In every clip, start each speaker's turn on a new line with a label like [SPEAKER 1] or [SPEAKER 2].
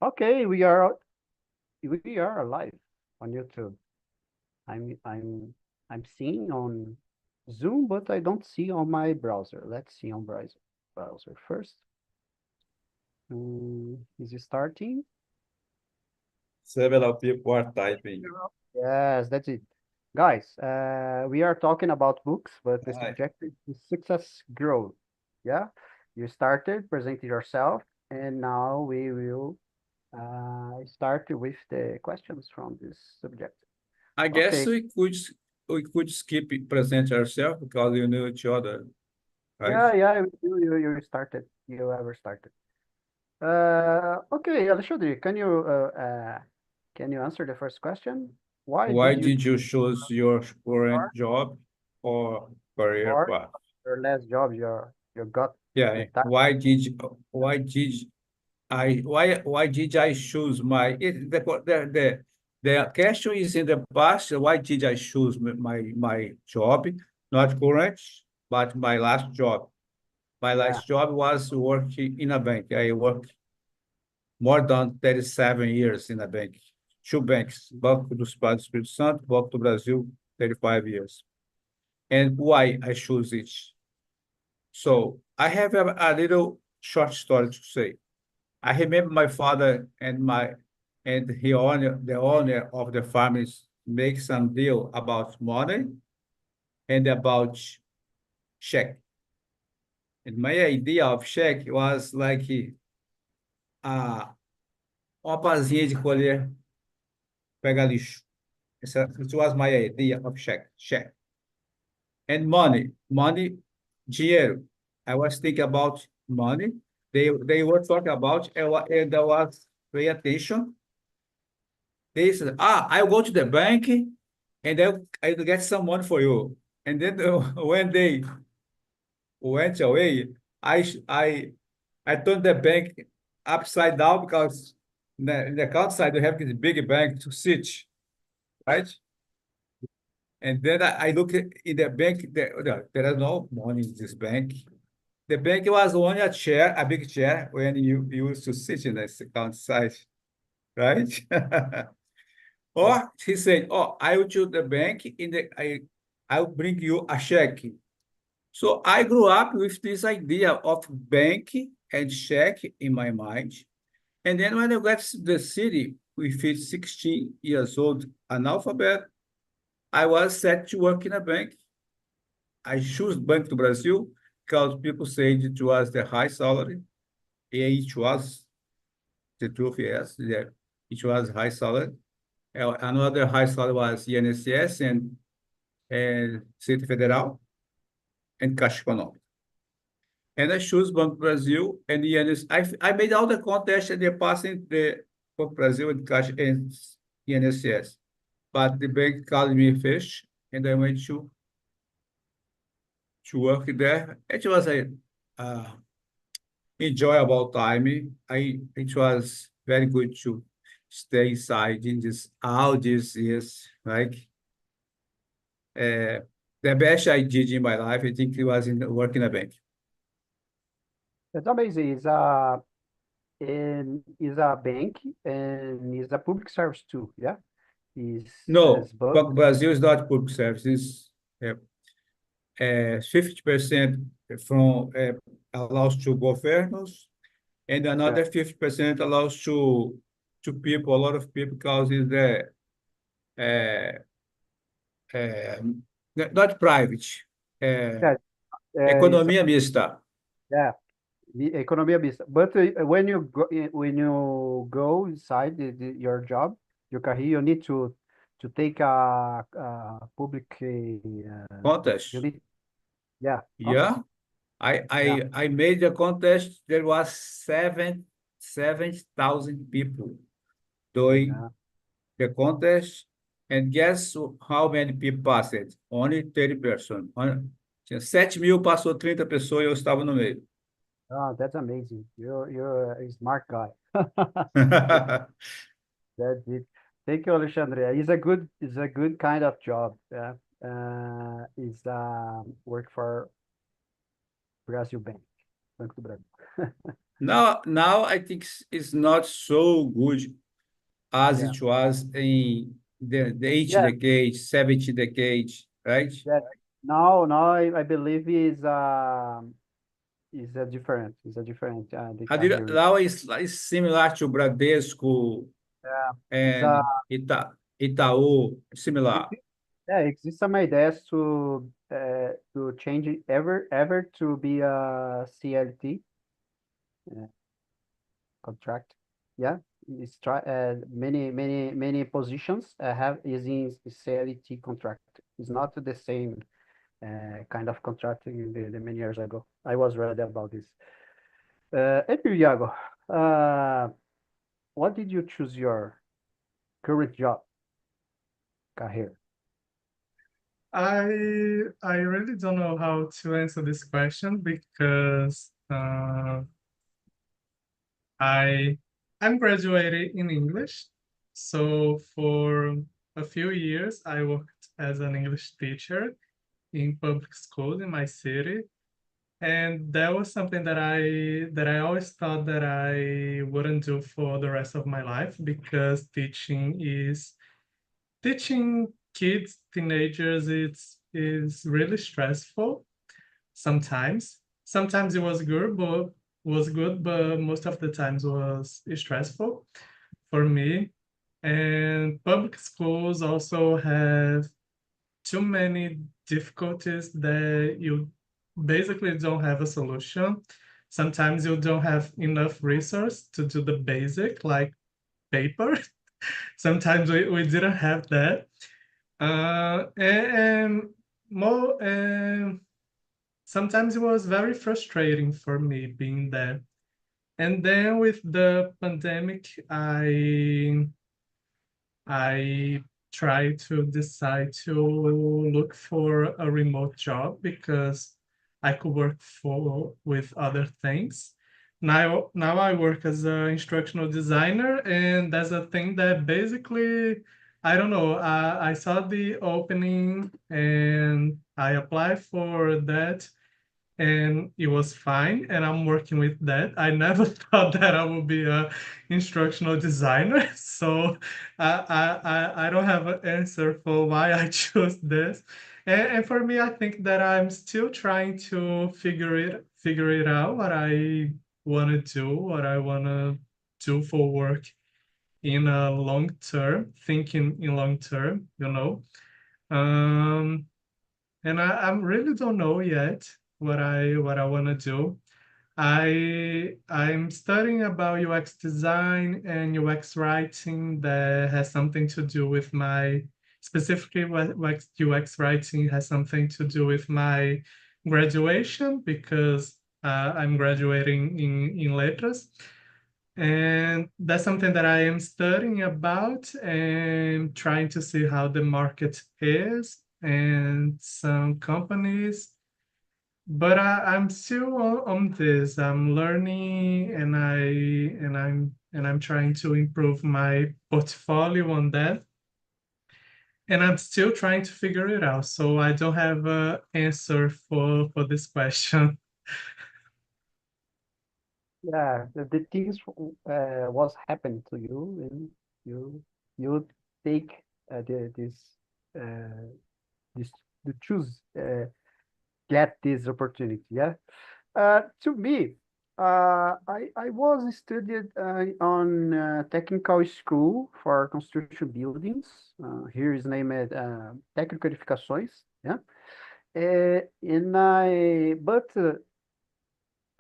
[SPEAKER 1] Okay, we are live on YouTube. I'm I'm I'm seeing on Zoom, but I don't see on my browser. Let's see on browser first. Is it starting?
[SPEAKER 2] Several people are typing.
[SPEAKER 1] Yes, that's it. Guys, we are talking about books, but the
[SPEAKER 2] Hi.
[SPEAKER 1] subject is success growth. Yeah, you started, presented yourself, and now we will start with the questions from this subject.
[SPEAKER 2] I guess
[SPEAKER 1] Okay.
[SPEAKER 2] we could skip it, present ourselves because you know each other, right?
[SPEAKER 1] Yeah. You started. You ever started? Okay, Alexandre, can you answer the first question? Why
[SPEAKER 2] Why
[SPEAKER 1] did you
[SPEAKER 2] did you
[SPEAKER 1] choose
[SPEAKER 2] choose your current
[SPEAKER 1] art
[SPEAKER 2] job or career
[SPEAKER 1] or
[SPEAKER 2] path?
[SPEAKER 1] your last job? You got
[SPEAKER 2] Yeah.
[SPEAKER 1] the time.
[SPEAKER 2] Why did I choose the question is in the past, why did I choose my job, not current, but my last job. My
[SPEAKER 1] Yeah.
[SPEAKER 2] last job was working in a bank. I worked more than 37 years in a bank, two banks, Banco do Espírito Santo, Banco do Brasil, 35 years. And why I choose it? So I have a little short story to say. I remember my father and the owner of the farmers make some deal about money and about check. And my idea of check was like a uma pazinha de colher, pegar lixo. This was my idea of check, check. And money, dinheiro. I was thinking about money. They were talking about, and I was pay attention. They said, I'll go to the bank and I'll get some money for you. And then when they went away, I sh- I turned the bank upside down because in the account side you have this big bank to sit, right? And then I look in the bank, there is no money in this bank. The bank was only a chair, a big chair, when you used to sit in the account side, right?
[SPEAKER 1] Yeah.
[SPEAKER 2] Or he said, "Oh, I will to the bank I'll bring you a check." So I grew up with this idea of bank and check in my mind. And then when I got to the city with 16 years old, analphabet, I was set to work in a bank. I choose Banco do Brasil because people said it was the high salary. And it was the truth, yes, yeah, it was high salary. Another high salary was INSS and Receita Federal and Caixa Econômica. And I choose Banco do Brasil and INSS. I made all the contests and they passing the Banco do Brasil and Caixa and INSS. But the bank called me first and I went to work there. It was a uh, enjoyable time. It was very good to stay inside in this all these years. Like uh, the best I did in my life, I think it was in working a bank.
[SPEAKER 1] That's amazing. Is a bank and is a public service too. Yeah. Is
[SPEAKER 2] No,
[SPEAKER 1] both.
[SPEAKER 2] Banco Brazil is not public services. 50% from allows to governors, and
[SPEAKER 1] Yeah.
[SPEAKER 2] another 50% allows to people, a lot of people, because it's the uh, uh, not private, uh,
[SPEAKER 1] Yeah. It's
[SPEAKER 2] economia mista.
[SPEAKER 1] yeah. The economia business. But when you go inside your job, your career, you need to take a public. You
[SPEAKER 2] Contest.
[SPEAKER 1] need, yeah. Okay.
[SPEAKER 2] Yeah, I
[SPEAKER 1] Yeah.
[SPEAKER 2] I I made the contest. There was 7,000 people doing
[SPEAKER 1] Yeah.
[SPEAKER 2] the contest, and guess how many people passed? Only 30 persons. Tinha 7.000, passou 30 pessoas e eu estava no meio.
[SPEAKER 1] Oh, that's amazing. You're a smart guy. That's it. Thank you, Alexandre. It's a good kind of job. Yeah. Is work for Brazil Bank, Banco do Brasil.
[SPEAKER 2] Now I think it's not so good as
[SPEAKER 1] Yeah.
[SPEAKER 2] it was in the 80
[SPEAKER 1] Yeah.
[SPEAKER 2] decade, 70 decade, right?
[SPEAKER 1] Yeah. Now I believe is a different the career.
[SPEAKER 2] Now is similar to Bradesco
[SPEAKER 1] Yeah. Is
[SPEAKER 2] and Itaú, similar.
[SPEAKER 1] exi- yeah, exists some ideas to change it ever to be a CLT contract. Yeah. It's many positions have is in CLT contract. It's not the same kind of contract in the many years ago. I was read about this. Anyway, Iago, what did you choose your current job career?
[SPEAKER 3] I really don't know how to answer this question because I I'm graduated in English. So for a few years I worked as an English teacher in public schools in my city. And that was something that I always thought that I wouldn't do for the rest of my life because teaching kids, teenagers, it's is really stressful sometimes. Sometimes it was good, but most of the times was stressful for me. And public schools also have too many difficulties that you basically don't have a solution. Sometimes you don't have enough resource to do the basic, like paper. Sometimes we didn't have that. And more, sometimes it was very frustrating for me being there. And then with the pandemic, I try to decide to look for a remote job because I could work for with other things. Now I work as an instructional designer, and that's a thing that basically I don't know. I saw the opening and I applied for that, and it was fine, and I'm working with that. I never thought that I would be a instructional designer, so I don't have an answer for why I chose this. And for me, I think that I'm still trying to figure it out what I want to do, what I want to do for work in a long term, thinking in long term, you know. Um, and I really don't know yet what I want to do. I'm studying about UX design and UX writing that has something to do with my specifically UX writing has something to do with my graduation because I'm graduating in letras. And that's something that I am studying about and trying to see how the market is and some companies. But I'm still on this. I'm learning and I'm trying to improve my portfolio on that. And I'm still trying to figure it out. So I don't have an answer for this question.
[SPEAKER 1] Yeah, the things was happening to you, and you take uh, this to choose get this opportunity. Yeah. To me, I was studied on technical school for construction buildings. Here is named Técnico Edificações. Yeah. And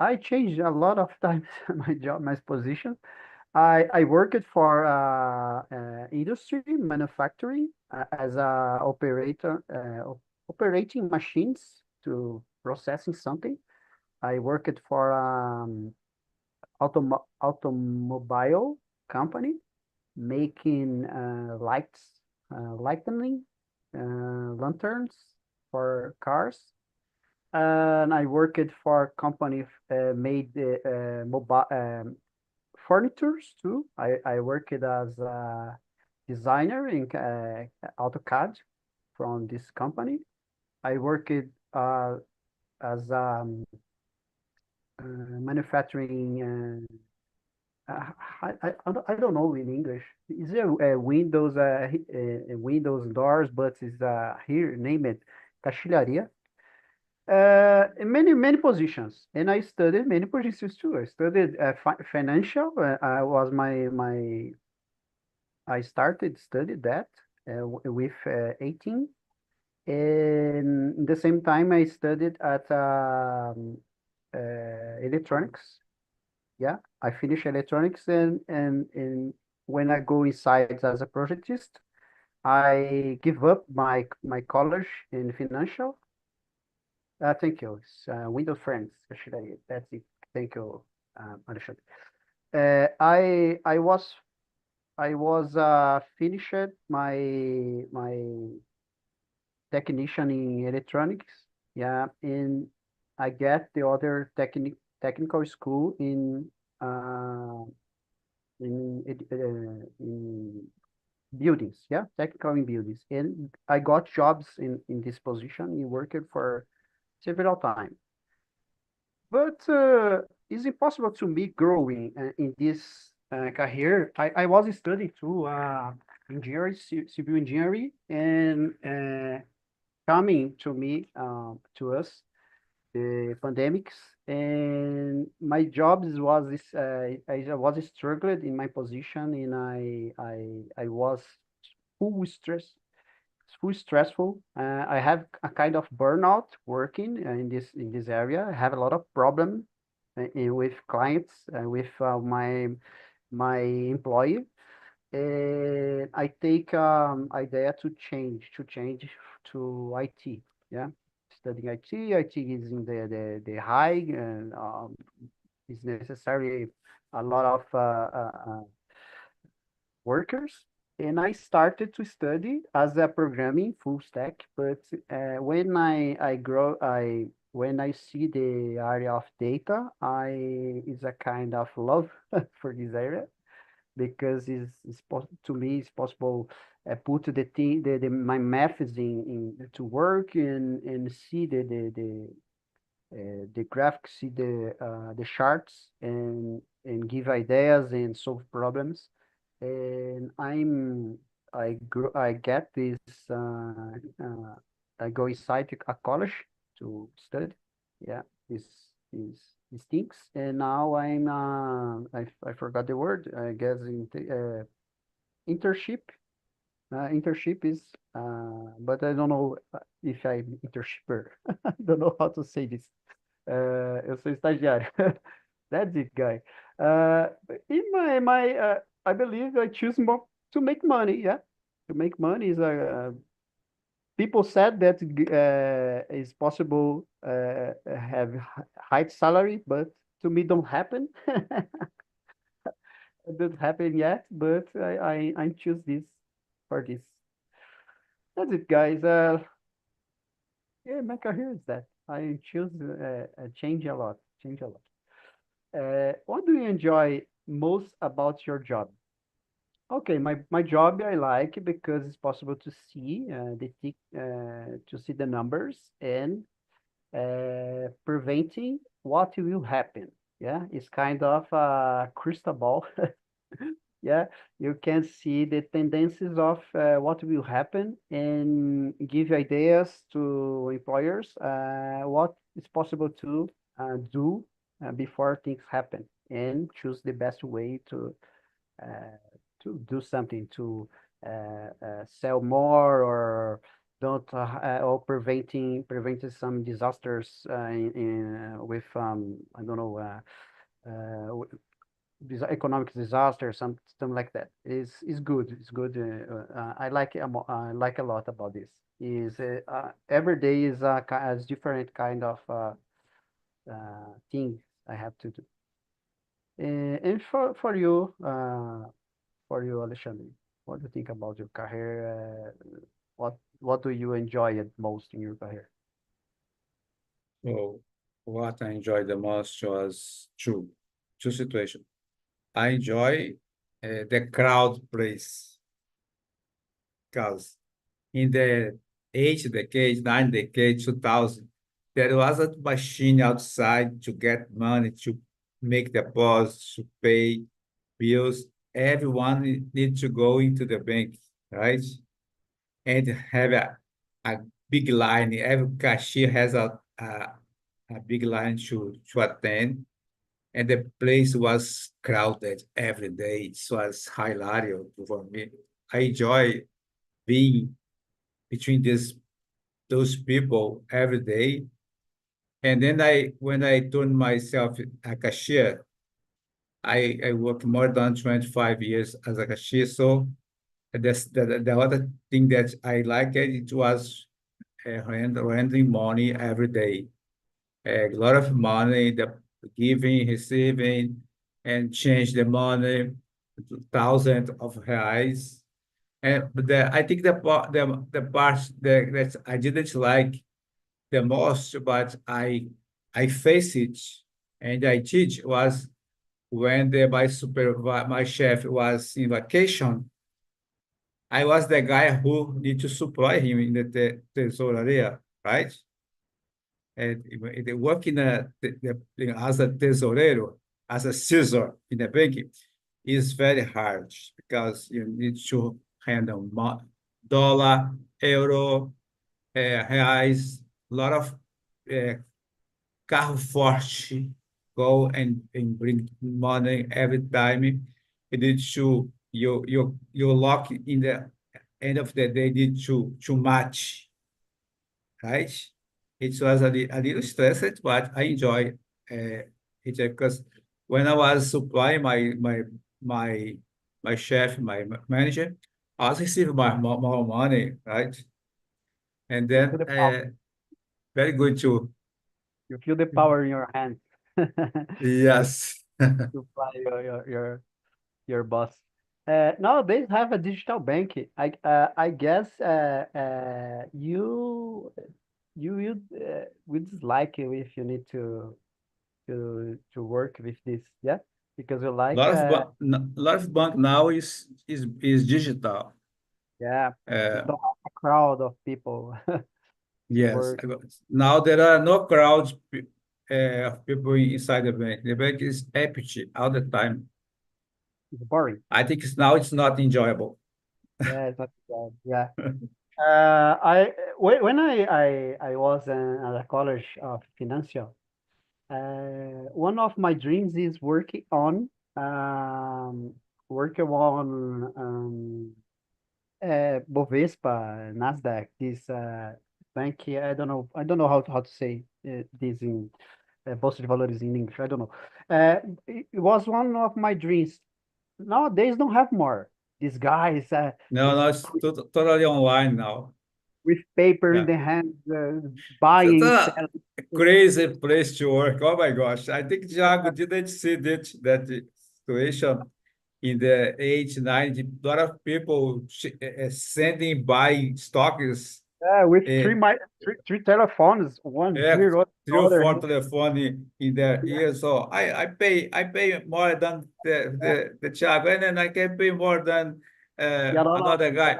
[SPEAKER 1] I changed a lot of times my job, my position. I worked for industry manufacturing as a operator, operating machines to processing something. I worked for automobile company making lightning lanterns for cars. And I worked for a company made mobile furnitures too. I worked as a designer in AutoCAD from this company. I worked as manufacturing. I don't know in English. Is there Windows Windows doors, but is here name it caixilharia. In many positions, and I studied many positions too. I studied financial. I was my I started studied that with 18, and at the same time I studied at electronics. Yeah, I finished electronics, and when I go inside as a projectist, I give up my college in financial. Thank you. It's Windows Friends. Actually, that's it. Thank you, Alexandre. I was finished my technician in electronics. Yeah, and I get the other technical school uh, in buildings. Yeah, technical in buildings, and I got jobs in this position. I worked for several times. But it's impossible to me growing in this career. I was studying too engineering, civil engineering, and coming to me to us the pandemics, and my jobs was this. I was struggling in my position, and I was full stress full stressful. I have a kind of burnout working in this area. I have a lot of problem with clients, with my employee, and I take idea to change to IT. Yeah, studying IT. IT is in the high and is necessary a lot of workers, and I started to study as a programming full stack. But when I grow, I when I see the area of data, I is a kind of love for this area because to me it's possible put the thing my methods in to work and see the graphics, see the charts and give ideas and solve problems. And I get this uh, I go inside a college to study. Yeah, these these things. And now I forgot the word. I guess internship. Internship is but I don't know if I'm internshipper. I don't know how to say this. Eu sou estagiário. That's it, guy. In I believe I choose more to make money. Yeah, to make money is a. People said that it's possible have high salary, but to me don't happen. It doesn't happen yet, but I choose this for this. That's it, guys. Yeah, my career is that I choose change a lot, change a lot. What do you enjoy most about your job? Okay, my job I like because it's possible to see to see the numbers and preventing what will happen. Yeah, it's kind of a crystal ball. Yeah, you can see the tendencies of what will happen and give ideas to employers what is possible to do before things happen and choose the best way uh, to do something to sell more or don't or preventing some disasters with I don't know this economic disaster, something like that. Is good. It's good. I like a lot about this. Is every day is has different kind of things I have to do. And for you, Alexandre, what do you think about your career? What do you enjoy it most in your career?
[SPEAKER 2] So what I enjoyed the most was two situations. I enjoy the crowd place because in the eighth decade, ninth decade, 2000, there was a machine outside to get money, to make deposits, to pay bills. Everyone need to go into the bank, right? And have a big line. Every cashier has a big line to attend. And the place was crowded every day. It was hilarious for me. I enjoy being between those people every day. And then when I turned myself a cashier, I worked more than 25 years as a cashier. So the other thing that I liked, it was handling money every day. A lot of money, the giving, receiving, and change the money, thousands of reais. And I think the part that I didn't like the most, but I face it and I teach was when my chef was in vacation. I was the guy who need to supply him in the tesouraria, right? And they work as a tesoreiro, as a scissor in the bank is very hard because you need to handle dollar, euro, reais, a lot of uh, carro forte go and bring money every time. You need to you lock in the end of the day need to match, right? It was a little stressed, but I enjoy it because when I was supplying my my chef, my manager, I was receiving more money, right? And
[SPEAKER 1] You feel
[SPEAKER 2] then
[SPEAKER 1] the power.
[SPEAKER 2] very good too.
[SPEAKER 1] You feel the power in your hands.
[SPEAKER 2] Yes.
[SPEAKER 1] To fly your boss. Nowadays have a digital bank. I guess you would dislike it if you need to work with this, yeah, because you like
[SPEAKER 2] Lot of bank now is digital.
[SPEAKER 1] yeah, you
[SPEAKER 2] Uh,
[SPEAKER 1] don't have a crowd of people to
[SPEAKER 2] yes.
[SPEAKER 1] work.
[SPEAKER 2] Now there are no crowds of people inside the bank. The bank is empty all the time.
[SPEAKER 1] It's boring.
[SPEAKER 2] I think it's not enjoyable.
[SPEAKER 1] Yeah, it's not bad. Yeah. When I was at a college of financial, one of my dreams is um, working on Bovespa, Nasdaq, this bank here. I don't know how to say this in Bolsa de Valores in English. I don't know. It was one of my dreams. Nowadays, don't have more. These guys
[SPEAKER 2] No, no, it's totally online now.
[SPEAKER 1] with paper in
[SPEAKER 2] Yeah.
[SPEAKER 1] the hand,
[SPEAKER 2] It's
[SPEAKER 1] buying,
[SPEAKER 2] a
[SPEAKER 1] selling.
[SPEAKER 2] crazy place to work. Oh my gosh. I think Thiago didn't see that situation in the age 90. A lot of people sending buy stocks.
[SPEAKER 1] With
[SPEAKER 2] Uh,
[SPEAKER 1] three telephones, one
[SPEAKER 2] Yeah,
[SPEAKER 1] here, the
[SPEAKER 2] through
[SPEAKER 1] other
[SPEAKER 2] for
[SPEAKER 1] hand.
[SPEAKER 2] telephone in their ears. So I pay more than
[SPEAKER 1] Yeah,
[SPEAKER 2] the Thiago, and then I can pay more than
[SPEAKER 1] yeah,
[SPEAKER 2] another guy.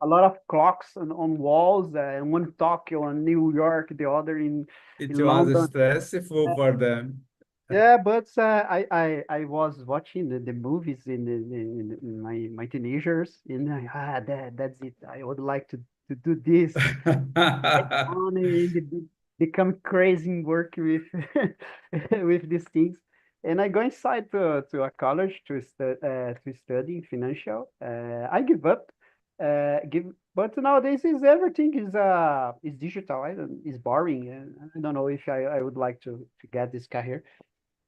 [SPEAKER 1] a lot of clocks on walls, and one Tokyo and New York, the other
[SPEAKER 2] It
[SPEAKER 1] in
[SPEAKER 2] was
[SPEAKER 1] London.
[SPEAKER 2] stressful for them.
[SPEAKER 1] Yeah, but I was watching the movies in my teenagers, and that's it. I would like to do this. Money and become crazy in work with with these things. And I go inside to a college to study financial. I give up. But nowadays is everything is digital. Is boring. And I don't know if I would like to get this career.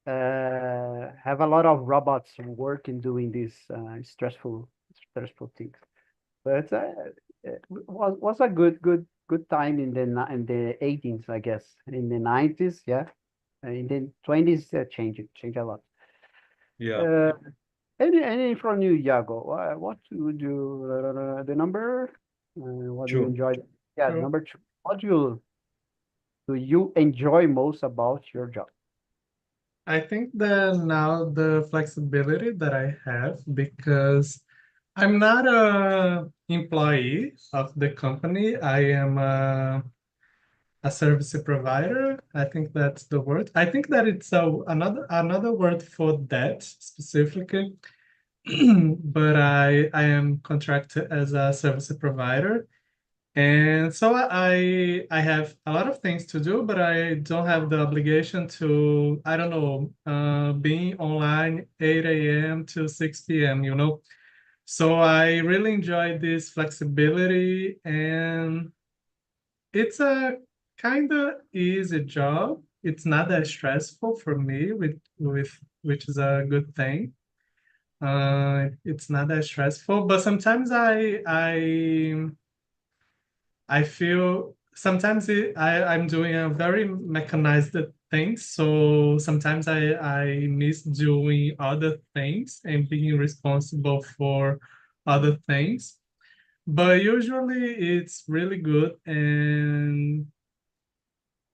[SPEAKER 1] Have a lot of robots working doing these stressful things. But it was a good time in the 18s, I guess. In the 90s, yeah. In the 20s, changed a lot.
[SPEAKER 2] Yeah,
[SPEAKER 1] Uh, any from you, Iago? What would you the number? What do you
[SPEAKER 2] true.
[SPEAKER 1] enjoy? Yeah,
[SPEAKER 3] So
[SPEAKER 1] number two. What do you enjoy most about your job?
[SPEAKER 3] I think that now the flexibility that I have, because I'm not a employee of the company, I am service provider. I think that's the word. I think that it's another word for that specifically. But I am contracted as a service provider. And so I have a lot of things to do, but I don't have the obligation to, I don't know, being online 8 a.m. to 6 p.m., you know. So I really enjoy this flexibility, and it's a kind of easy job. It's not that stressful for me, with which is a good thing. It's not that stressful, but sometimes I feel sometimes I'm doing a very mechanized thing, so sometimes I miss doing other things and being responsible for other things. But usually it's really good, and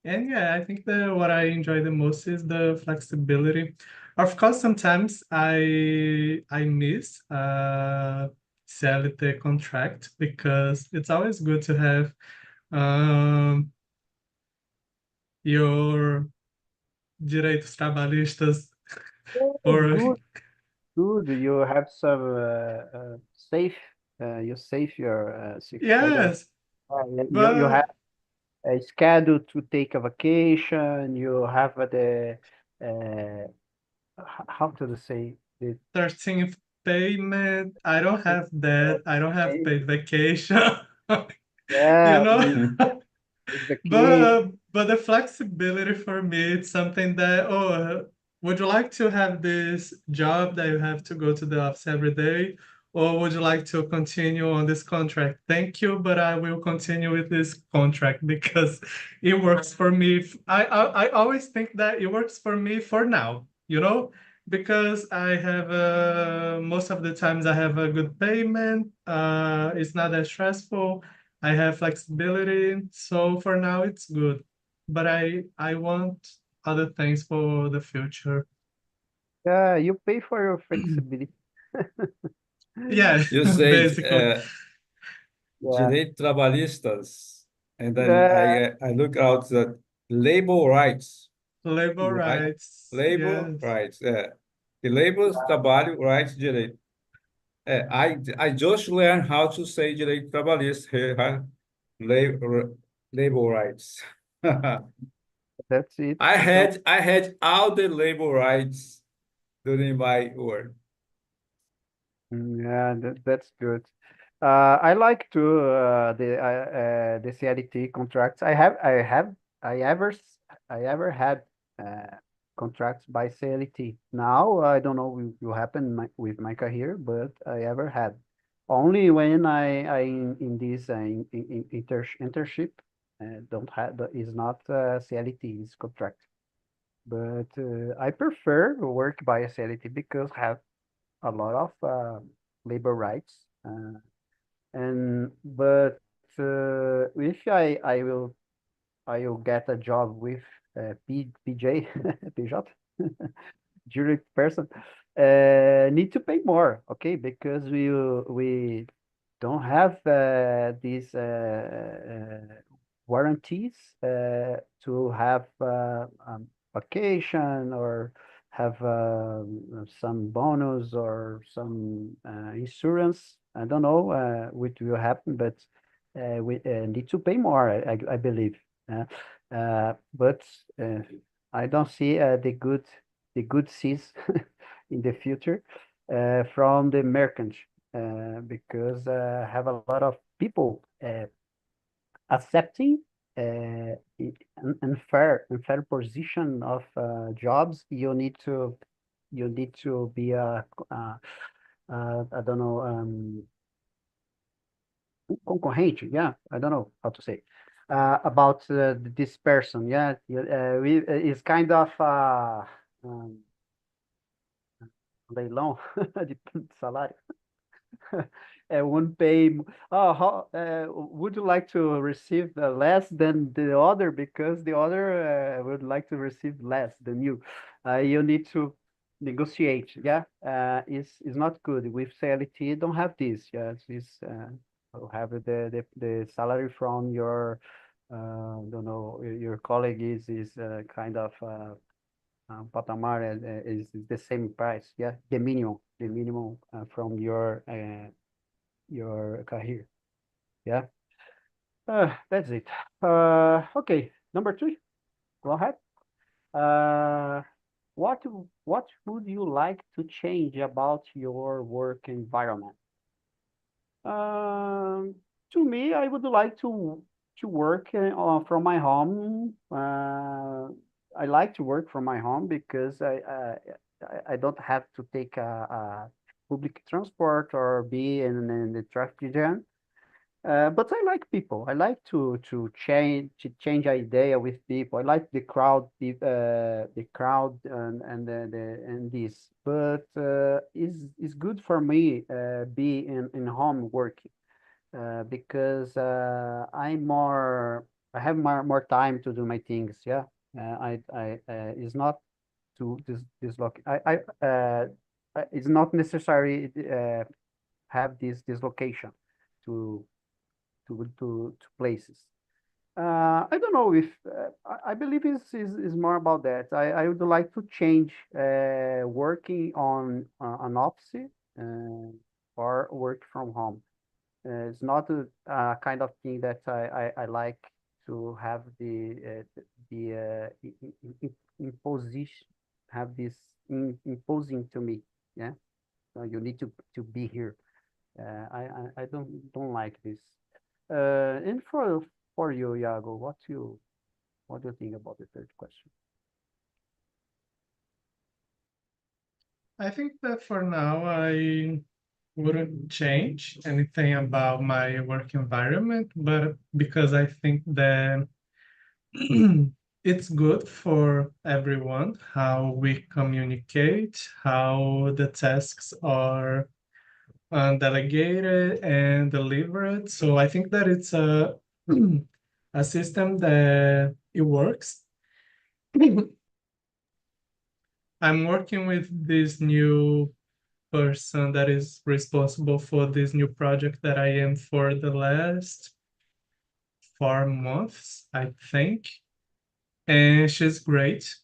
[SPEAKER 3] yeah, I think that what I enjoy the most is the flexibility. Of course, sometimes I miss CLT contract, because it's always good to have um, your direitos trabalhistas
[SPEAKER 1] Oh,
[SPEAKER 3] for
[SPEAKER 1] good, good. You have some safe. You save your I don't.
[SPEAKER 3] yes,
[SPEAKER 1] You have
[SPEAKER 3] but
[SPEAKER 1] a schedule to take a vacation. You have the uh, how to say the
[SPEAKER 3] 13th payment, I don't have that. I don't have
[SPEAKER 1] pay-
[SPEAKER 3] paid vacation. You
[SPEAKER 1] yeah,
[SPEAKER 3] know.
[SPEAKER 1] with vacation.
[SPEAKER 3] But the flexibility for me, it's something that, oh, would you like to have this job that you have to go to the office every day? Or would you like to continue on this contract? Thank you, but I will continue with this contract because it works for me. I always think that it works for me for now, you know, because I have most of the times I have a good payment. It's not that stressful. I have flexibility, so for now it's good. But I want other things for the future.
[SPEAKER 1] Yeah, you pay for your flexibility.
[SPEAKER 3] Yeah,
[SPEAKER 2] You said
[SPEAKER 3] basically.
[SPEAKER 1] Yeah.
[SPEAKER 2] direito trabalhistas, and then
[SPEAKER 1] Uh,
[SPEAKER 2] I look out the labor rights,
[SPEAKER 3] Labor
[SPEAKER 2] right?
[SPEAKER 3] rights,
[SPEAKER 2] Labor
[SPEAKER 3] yes.
[SPEAKER 2] rights, é. The labor, trabalho, rights, direito. I just learned how to say direito trabalhista here, huh? Labor rights.
[SPEAKER 1] that's it.
[SPEAKER 2] I
[SPEAKER 1] So,
[SPEAKER 2] had I had all the labor rights during my work.
[SPEAKER 1] yeah, that's good. I like to the CLT contracts. I ever I ever had contracts by CLT. Now I don't know will happen with my career, but I ever had only when I in this internship don't have is not CLT is contract. But I prefer work by a CLT because have a lot of labor rights. And but if I will get a job with PJ PJ jury person need to pay more, okay? Because we don't have these warranties to have vacation or have some bonus or some insurance. I don't know what will happen, but we need to pay more, I believe. But I don't see the good seas in the future from the merchant because have a lot of people accepting unfair position of jobs. You need to be I don't know concorrente. Yeah, I don't know how to say about this person. Yeah, it's kind of leilão de salário. One pay. Oh, would you like to receive less than the other because the other would like to receive less than you? You need to negotiate. Yeah, is not good with CLT. Don't have this. Yes, you have the salary from your don't know, your colleague is kind of patamar is the same price, yeah, the minimum from your career, yeah. That's it. Okay, number three, go ahead. Uh, what would you like to change about your work environment? Um, to me, I would like to work from my home. I like to work from my home because I don't have to take a public transport or be in the traffic jam. But I like people. I like to change idea with people. I like the crowd and this. But it's good for me be in home working because I have more time to do my things. Yeah, I it's not to disloc it's not necessary have this location to to places. I don't know if I believe is more about that. I would like to change working on an office or work from home. It's not a kind of thing that I like to have imposition, have this imposing to me. Yeah, so you need to be here. I don't like this. And for you, Iago, what do you think about the third question?
[SPEAKER 3] I think that for now, I wouldn't change anything about my work environment, but because I think that it's good for everyone how we communicate, how the tasks are delegated and delivered. So I think that it's a a system that it works. I'm working with this new person that is responsible for this new project that I am for the last 4 months, I think. And she's great.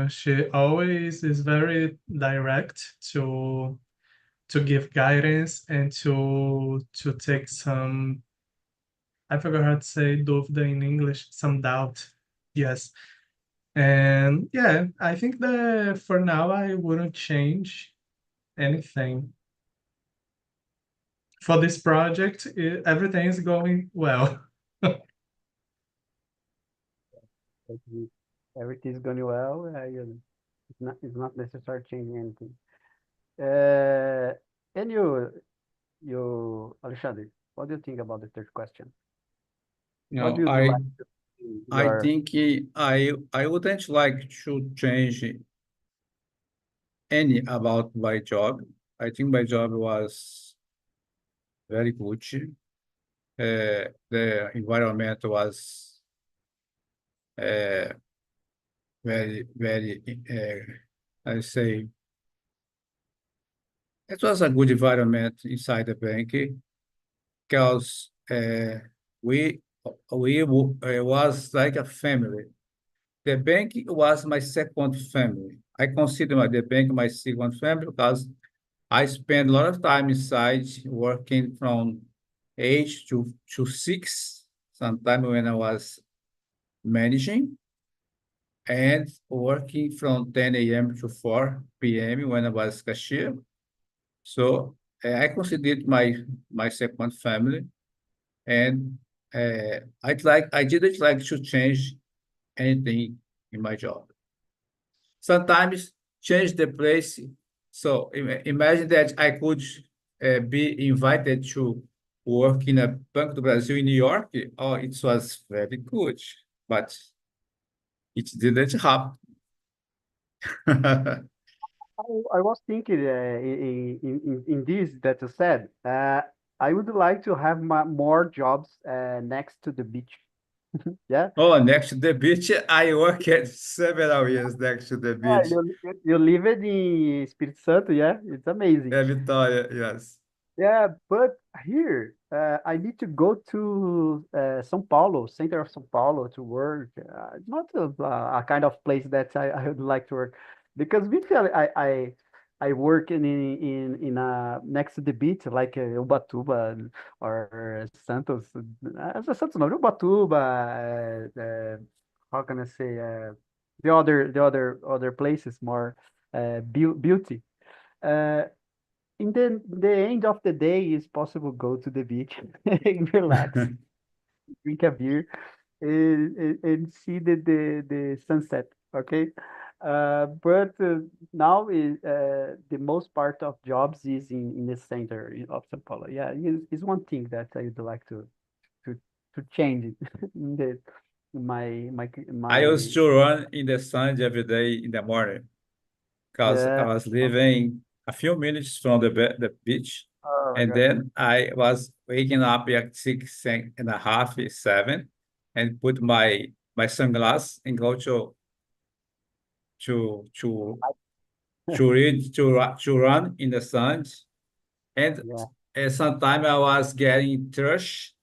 [SPEAKER 3] She always is very direct to give guidance and to take some, I forgot how to say dúvida in English, some doubt. Yes. And yeah, I think that for now I wouldn't change anything. For this project, everything is going well.
[SPEAKER 1] Like, everything's going well. It's not necessary changing anything. And Alexandre, what do you think about the third question?
[SPEAKER 2] You
[SPEAKER 1] What
[SPEAKER 2] know,
[SPEAKER 1] would you
[SPEAKER 2] I
[SPEAKER 1] like to see
[SPEAKER 2] I
[SPEAKER 1] your
[SPEAKER 2] think I wouldn't like to change any about my job. I think my job was very good. The environment was uh, very, I say, it was a good environment inside the bank because we was like a family. The bank was my second family. I consider the bank my second family because I spent a lot of time inside working from 8 to 6, sometime when I was managing, and working from 10 a.m. to 4 p.m. when I was cashier. So I considered my second family, and I didn't like to change anything in my job. Sometimes change the place. So imagine that I could be invited to work in a Banco do Brasil in New York. Oh, it was very good, but it didn't happen.
[SPEAKER 1] I was thinking in this that you said. I would like to have more jobs next to the beach. Yeah.
[SPEAKER 2] Oh, next to the beach, I worked several years next to the beach.
[SPEAKER 1] You live in Espírito Santo, yeah? It's amazing.
[SPEAKER 2] Vitória, yes.
[SPEAKER 1] Yeah, but here I need to go to São Paulo, center of São Paulo to work. It's not a kind of place that I would like to work because usually I work in next to the beach like Ubatuba or Santos. Santos no, Ubatuba. How can I say the other places more beauty. Uh, in the end of the day, it's possible go to the beach and relax, drink a beer, and see the sunset. Okay, but now is the most part of jobs is in the center of São Paulo. Yeah, is one thing that I would like to to change it in the
[SPEAKER 2] I used
[SPEAKER 1] my
[SPEAKER 2] to run in the sun every day in the morning because I
[SPEAKER 1] yeah.
[SPEAKER 2] was living a few minutes from the beach.
[SPEAKER 1] Oh my
[SPEAKER 2] And
[SPEAKER 1] God.
[SPEAKER 2] then I was waking up at 6:30, 7, and put my sunglasses and go to to to read to run in the sun. And
[SPEAKER 1] Yeah.
[SPEAKER 2] sometimes I was getting trash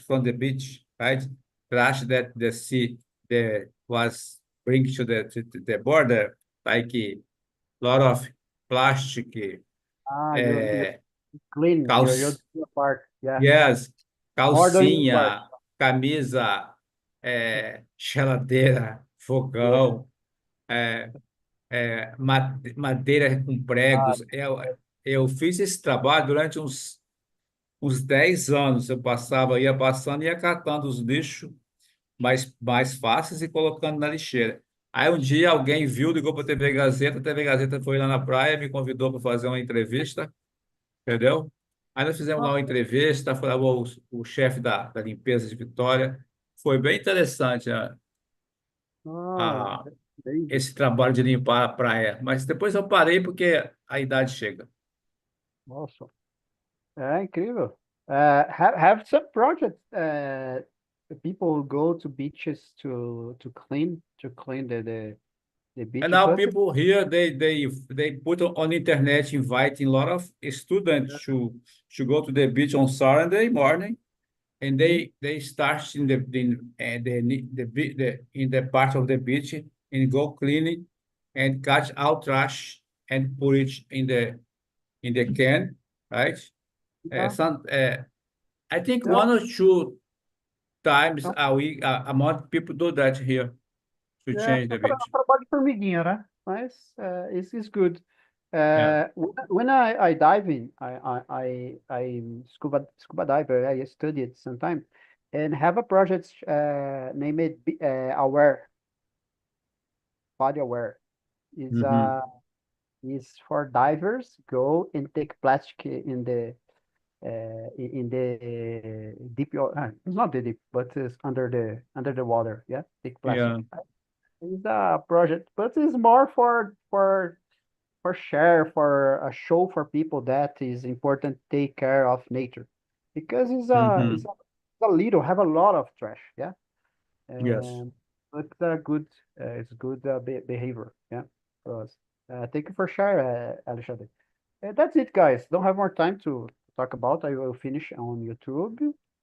[SPEAKER 2] from the beach, right? Trash that the sea the was bring to the border, like a lot of plastic,
[SPEAKER 1] Ah, you
[SPEAKER 2] uh,
[SPEAKER 1] clean. You're
[SPEAKER 2] calc
[SPEAKER 1] doing your part. Yeah.
[SPEAKER 2] yes,
[SPEAKER 1] More than your part.
[SPEAKER 2] calcinha, camisa, geladeira,
[SPEAKER 1] Yeah.
[SPEAKER 2] fogão, madeira com
[SPEAKER 1] Ah,
[SPEAKER 2] pregos. Eu fiz esse trabalho durante uns 10 anos. Eu passava, ia passando e ia catando os lixos mais fáceis e colocando na lixeira. Aí um dia alguém viu, ligou para a TV Gazeta foi lá na praia, me convidou para fazer uma entrevista, entendeu? Aí nós fizemos lá uma entrevista, foi lá o chefe da limpeza de Vitória. Foi bem interessante
[SPEAKER 1] oh,
[SPEAKER 2] a,
[SPEAKER 1] amazing.
[SPEAKER 2] esse trabalho de limpar a praia. Mas depois eu parei porque a idade chega.
[SPEAKER 1] Awesome. É incrível. Have some projects. People who go to beaches to clean the
[SPEAKER 2] And
[SPEAKER 1] beach,
[SPEAKER 2] now
[SPEAKER 1] but
[SPEAKER 2] people here, they put on the internet inviting a lot of students to go to the beach on Saturday morning, and they start in the part of the beach and go clean it and catch out trash and put it in the can, right?
[SPEAKER 1] yeah,
[SPEAKER 2] I think
[SPEAKER 1] no,
[SPEAKER 2] 1 or 2 times
[SPEAKER 1] no,
[SPEAKER 2] a week, a month, people do that here to
[SPEAKER 1] é
[SPEAKER 2] change the beach.
[SPEAKER 1] trabalho de formiguinha, né? Mas it's good.
[SPEAKER 2] Yeah.
[SPEAKER 1] When I dive in, I'm scuba diver. I studied sometime, and have a project named Aware, Body Aware. Is
[SPEAKER 2] Hmm.
[SPEAKER 1] is for divers go and take plastic in the deep. It's not the deep, but it's under the water. Yeah, take plastic.
[SPEAKER 2] Yeah.
[SPEAKER 1] It's a project, but it's more for share for a show for people that is important take care of nature because
[SPEAKER 2] Hmm.
[SPEAKER 1] it's a little have a lot of trash. Yeah,
[SPEAKER 2] Yes.
[SPEAKER 1] but it's good behavior. Yeah, for us. Thank you for sharing, Alexander. That's it, guys. Don't have more time to talk about. I will finish on YouTube.